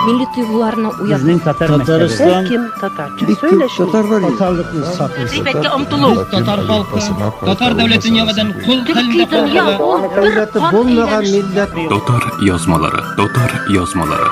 milli duygularını uyanır. Bizning Tatar Tataristan Kim Tatarca? Söyle şunu. Tatar var ya. Tatarlıkni saqlaydi. G'iybatga umtuluv. Tatar halkı, Tatar devletinin yavadan kul Türkiye halinde dünya kalmalı. bir Devleti kan bulmayan eyleniş. millet. Dotar yazmaları, Dotar yazmaları.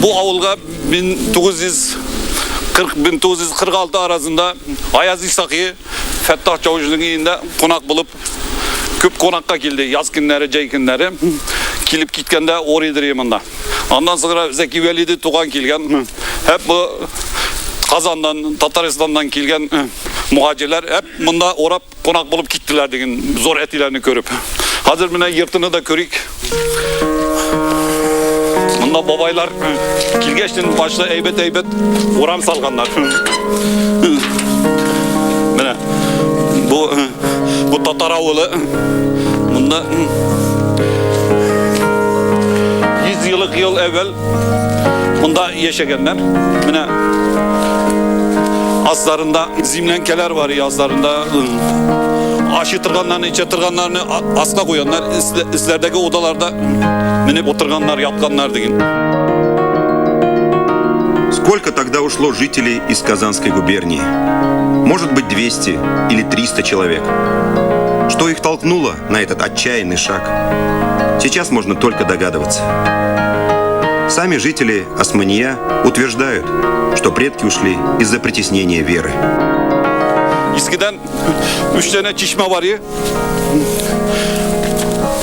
Bu avulga 1940-1946 arasında Ayaz İsaki Fettah Çavuş'un iyinde konak bulup köp konakka geldi. Yaz günleri, cey günleri. Kilip gitkende oraydır yemında. Ondan sonra Zeki Velidi Tuğan kilgen. Hep bu Kazan'dan, Tataristan'dan kilgen muhacirler hep bunda orap konak bulup gittiler degen zor etilerini görüp. Hazır mine yırtını da körük. Bunda babaylar kilgeçtin başta eybet uğram salganlar. Mine bu Tatar avulu bunda 100 yıl evvel bunda yaşayanlar. Mine aslarında zimlenkeler var ya aslarında. Aşı tırganlarını, içe tırganlarını asla koyanlar, islerdeki odalarda minip oturganlar, yapkanlar degen. Сколько тогда ушло жителей из Казанской губернии? Может быть, 200 или 300 человек. Что их толкнуло на этот отчаянный шаг? Сейчас можно только догадываться. Сами жители Османия утверждают, что предки ушли из-за притеснения веры. Eskiden 3 tane çeşme var ya.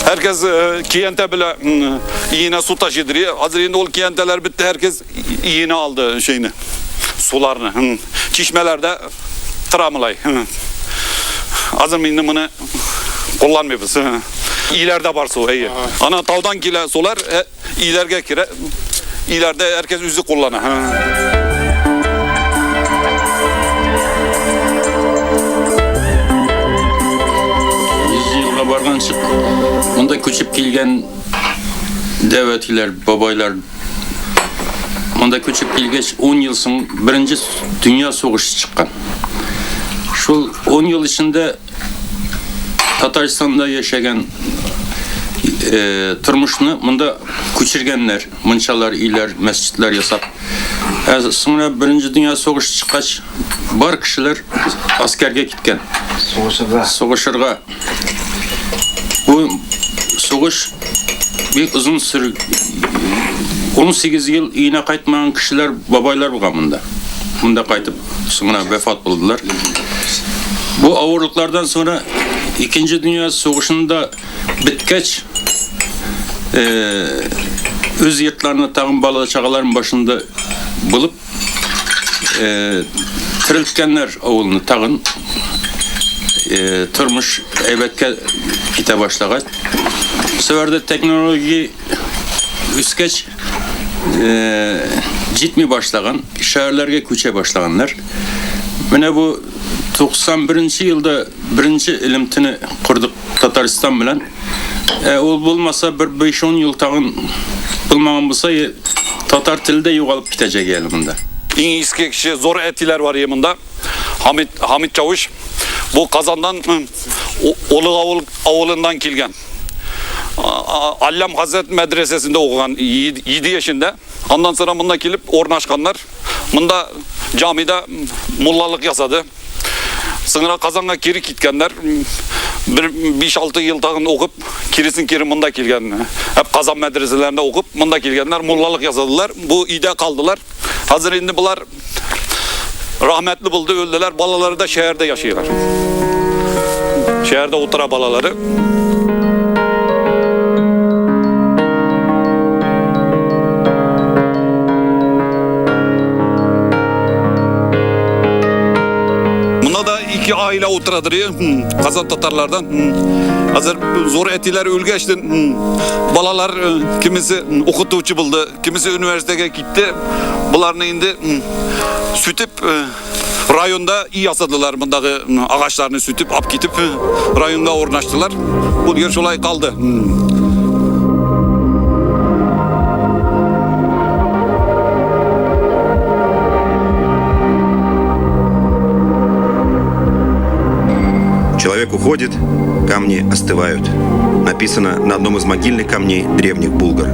Herkes kiyente bile iğne su taşıdır ya. Hazır şimdi o kiyenteler bitti. Herkes iğne aldı şeyini. Sularını. Çeşmelerde tramılay. Hazır şimdi bunu kullanmıyoruz. İleride var su. İyi. Ana tavdan kile sular ilerge kire. İleride herkes üzü kullanır. Bargançık, bunda köçüp kelgen devletler, babaylar, bunda köçüp kelgeç 10 yıl sonra birinci Dünya Soğuşu çıkan. Şu 10 yıl içinde Tataristan'da yaşayan turmuşunu bunda köçürgenler, mınçalar, iler, mescitler yasak. Sonra birinci Dünya Soğuşu çıkaç, bar kişiler askerge gitken. Soğuşurga. Bu soğuş bir uzun süre 18 yıl iğne kaytmayan kişiler babaylar bu gamında. Bunda kaytıp sonra vefat buldular. Bu ağırlıklardan sonra 2. Dünya Soğuşu'nda bitkeç öz yurtlarını tağın bala çağaların başında bulup tiriltkenler oğlunu tağın turmuş eybetke gite başlagan. Bu sefer de teknoloji üskeç gitmeye başlagan, şehirlerge köçe başlaganlar. Mine bu 91. yılda birinci ilimtini kurduk Tataristan bilen. Ol bulmasa bir 5-10 yıl tağın bulmağın bulsa Tatar tilde yoğalıp gidecek eliminde. En eski kişi zor etiler var yanında. Hamit Çavuş. Bu Kazan'dan Oluk avulundan kilgen. Allem Hazret Medresesi'nde okuyan 7 yaşında. Ondan sonra bunda kilip ornaşkanlar. Bunda camide mullalık yasadı. Sonra Kazan'a kiri gitkenler. 5-6 yıl tağın okup kirisin kiri bunda kilgen. Hep Kazan medreselerinde okup bunda kilgenler mullalık yasadılar. Bu ide kaldılar. Hazır indi bunlar rahmetli buldu, öldüler. Balaları da şehirde yaşıyorlar. Şehirde otura balaları. Bunda da 2 aile oturadır ya. Kazan Tatarlardan. Hazır zor etiler ülgeçtin. Balalar kimisi okutucu buldu, kimisi üniversiteye gitti. Bunların indi sütüp rayonda iyi yasadılar bundagı ağaçlarını sütüp ap gitip rayonda ornaştılar. Bu yer şolay kaldı. Человек уходит, камни остывают. Написано на одном из могильных камней древних булгар.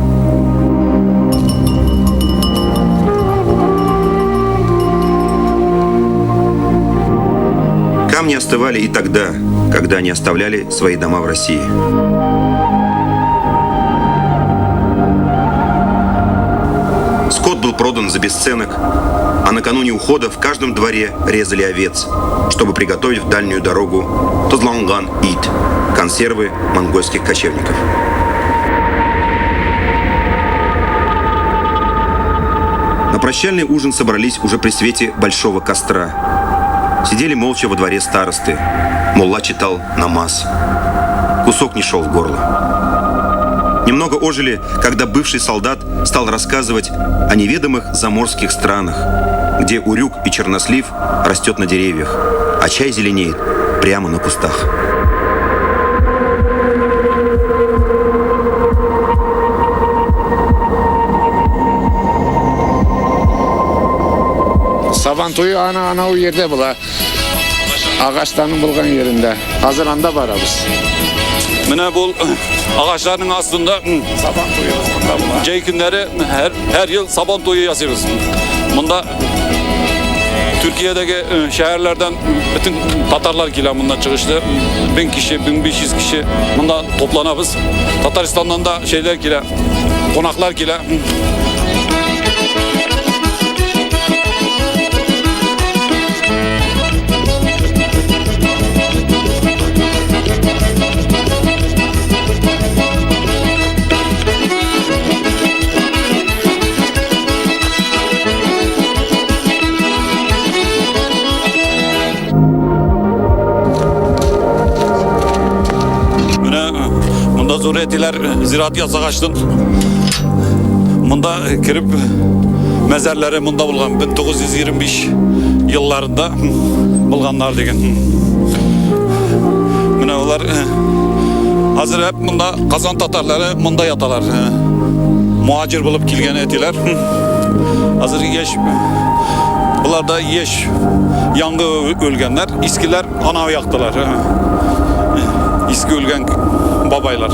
Камни остывали и тогда, когда они оставляли свои дома в России. Скот был продан за бесценок, а накануне ухода в каждом дворе резали овец, чтобы приготовить в дальнюю дорогу тозланган-ит – консервы монгольских кочевников. На прощальный ужин собрались уже при свете большого костра. Сидели молча во дворе старосты. Молла читал намаз. Кусок не шел в горло. Немного ожили, когда бывший солдат стал рассказывать о неведомых заморских странах, где урюк и чернослив растет на деревьях, а чай зеленеет прямо на кустах. Sabantoyu ana o yerde bula. Ağaçların bulgan yerinde. Hazıranda varabız. Mine bu ağaçların aslında Sabantoyu onda bula. Ceykinleri her yıl Sabantoyu yazıyoruz. Bunda Türkiye'deki şehirlerden bütün Tatarlar gelen bundan çıkıştı. 1000 kişi, 1500 kişi bunda toplanabız. Tataristan'dan da şeyler gelen, konaklar gelen. Bunda zürriyetiler ziraat yasak açtın. Bunda kirip mezarları bunda bulgan 1925 yıllarında bulganlar degen. Mine onlar hazır hep bunda Kazan Tatarları bunda yatalar. Muhacir bulup kilgen etiler. Hazır yeş bunlar da yeş yangı ölgenler. İskiler ana yaktılar. İski ölgen babaylar.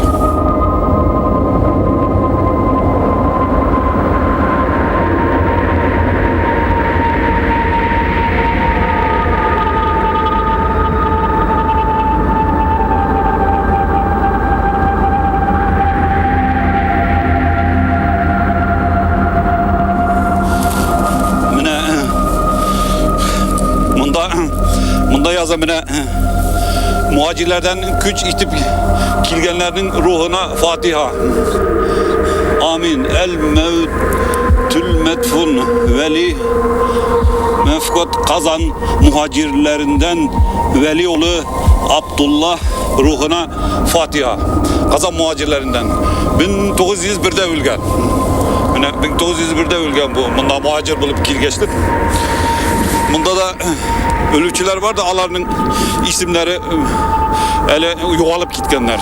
Mine bunda yazan mine muhacirlerden güç itip kilgenlerin ruhuna Fatiha. Amin. El mevtül medfun veli mefkat Kazan muhacirlerinden Velioğlu Abdullah ruhuna Fatiha. Kazan muhacirlerinden 1901'de ölgen. Yani 1901'de ölgen bu. Bunda muhacir bulup kilgeçti. Bunda da ölüçüler var da alarının isimleri ele yoğalıp gitkenler.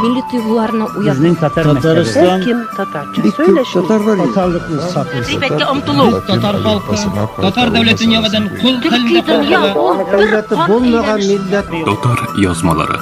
Milli duygularına uyan. Bizning Tatar Her kim Tatarca söyle şunu. Tatarlıkni saqlaysa. G'iybatga umtuluv. Tatar halkı, Tatar devletini yavadan kul halinde Türkiye'den ya kaldılar. bu bir Davlati bo'lmagan millat Dotar yazmaları.